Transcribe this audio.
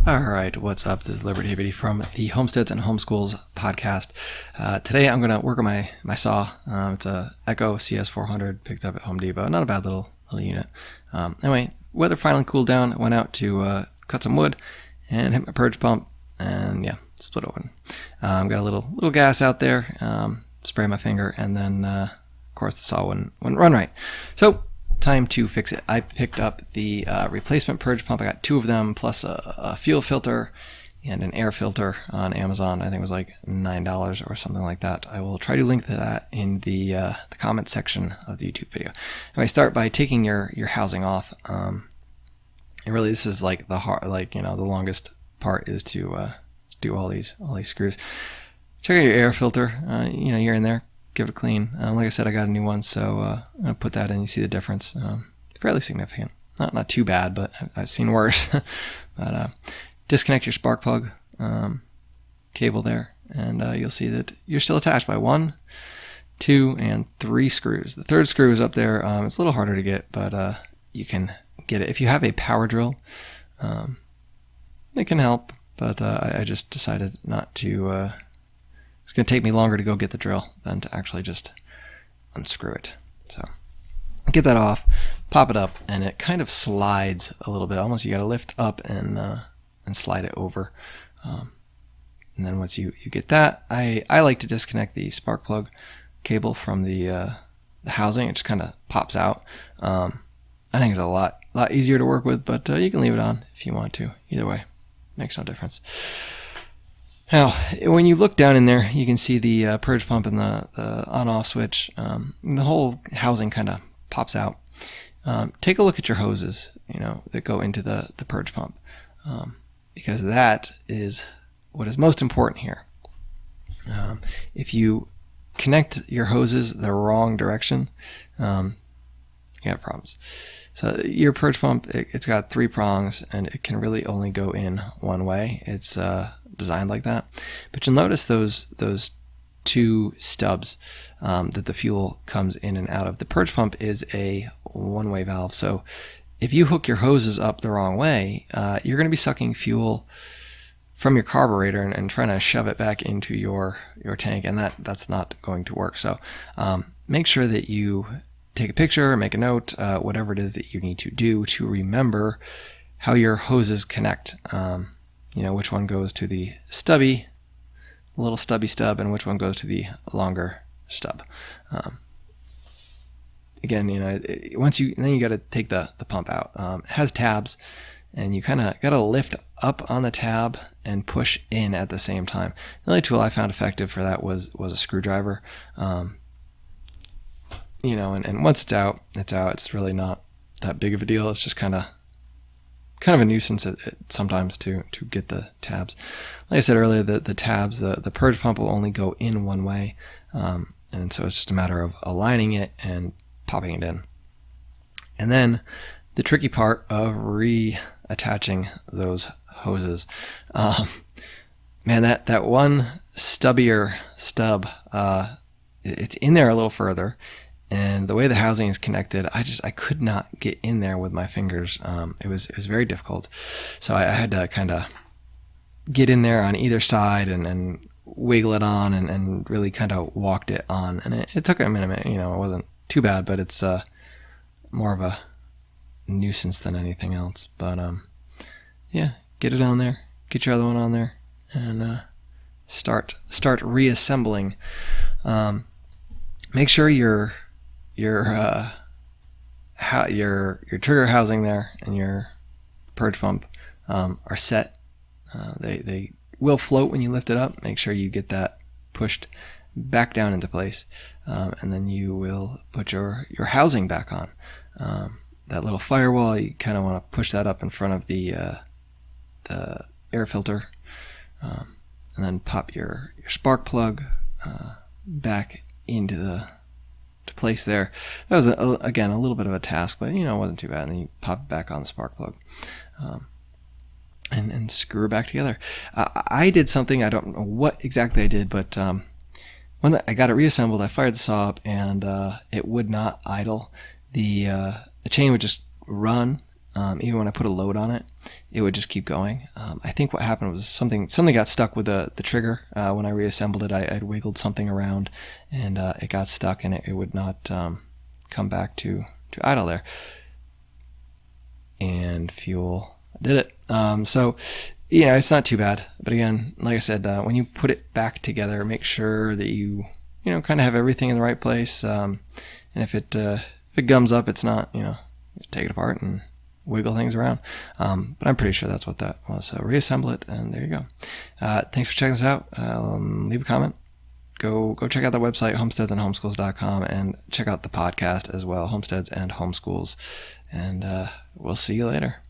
All right, what's up? This is Liberty Hibbity from the Homesteads and Homeschools podcast. Today I'm going to work on my saw. It's a Echo CS400 picked up at Home Depot. Not a bad little unit. Anyway, weather finally cooled down. I went out to cut some wood and hit my purge pump, and yeah, split open. Got a little gas out there. Spray my finger, and then of course the saw wouldn't run right. So time to fix it. I picked up the replacement purge pump. I got two of them plus a fuel filter and an air filter on Amazon. I think it was like $9 or something like that. I will try to link to that in the comment section of the YouTube video. Anyway, start by taking your housing off. And really, this is like the hard, the longest part is to do all these screws. Check out your air filter. You're in there. Give it a clean. Like I said, I got a new one, so I'm going to put that in. You see the difference. Fairly significant. Not too bad, but I've seen worse. But disconnect your spark plug cable there, and you'll see that you're still attached by 1, 2, and 3 screws. The third screw is up there. It's a little harder to get, but you can get it. If you have a power drill, it can help, but I just decided not to... It's going to take me longer to go get the drill than to actually just unscrew it. So get that off, pop it up, and it kind of slides a little bit. Almost you got to lift up and slide it over. And then once you get that, I like to disconnect the spark plug cable from the housing. It just kind of pops out. I think it's a lot easier to work with, but you can leave it on if you want to. Either way, makes no difference. Now, when you look down in there, you can see the purge pump and the on-off switch. The whole housing kind of pops out. Take a look at your hoses, that go into the purge pump, because that is what is most important here. If you connect your hoses the wrong direction, you have problems. So your purge pump, it's got 3 prongs, and it can really only go in one way. It's designed like that. But you'll notice those 2 stubs that the fuel comes in and out of. The purge pump is a one-way valve. So if you hook your hoses up the wrong way, you're going to be sucking fuel from your carburetor and trying to shove it back into your tank, and that's not going to work. So make sure that you take a picture, make a note, whatever it is that you need to do to remember how your hoses connect. Which one goes to the little stubby stub, and which one goes to the longer stub. Again, then you got to take the pump out. It has tabs, and you kind of got to lift up on the tab and push in at the same time. The only tool I found effective for that was a screwdriver. And once it's out. It's really not that big of a deal. It's just kind of a nuisance sometimes to get the tabs. Like I said earlier, the tabs, the purge pump will only go in one way, and so it's just a matter of aligning it and popping it in. And then the tricky part of reattaching those hoses. Man, that one stubbier stub, it's in there a little further. And the way the housing is connected, I could not get in there with my fingers. It was very difficult. So I had to kind of get in there on either side and wiggle it on and really kind of walked it on. And it took a minute. It wasn't too bad, but it's more of a nuisance than anything else. But yeah, get it on there, get your other one on there, and start reassembling. Make sure your trigger housing there and your purge pump are set. They will float when you lift it up. Make sure you get that pushed back down into place, and then you will put your housing back on. That little firewall, you kind of want to push that up in front of the air filter, and then pop your spark plug back into place there. That was again a little bit of a task, but it wasn't too bad. And then you pop it back on the spark plug, and screw it back together. I did something, I don't know what exactly I did, but when I got it reassembled, I fired the saw up, and it would not idle. The chain would just run even when I put a load on it, it would just keep going. I think what happened was something got stuck with the trigger. When I reassembled it, I'd wiggled something around, and it got stuck, and it would not come back to idle there. And fuel did it. So, it's not too bad. But again, like I said, when you put it back together, make sure that you kind of have everything in the right place. And if it gums up, it's not, take it apart and wiggle things around. But I'm pretty sure that's what that was. So reassemble it, and there you go. Thanks for checking this out. Leave a comment. Go check out the website, homesteadsandhomeschools.com, and check out the podcast as well, Homesteads and Homeschools. And we'll see you later.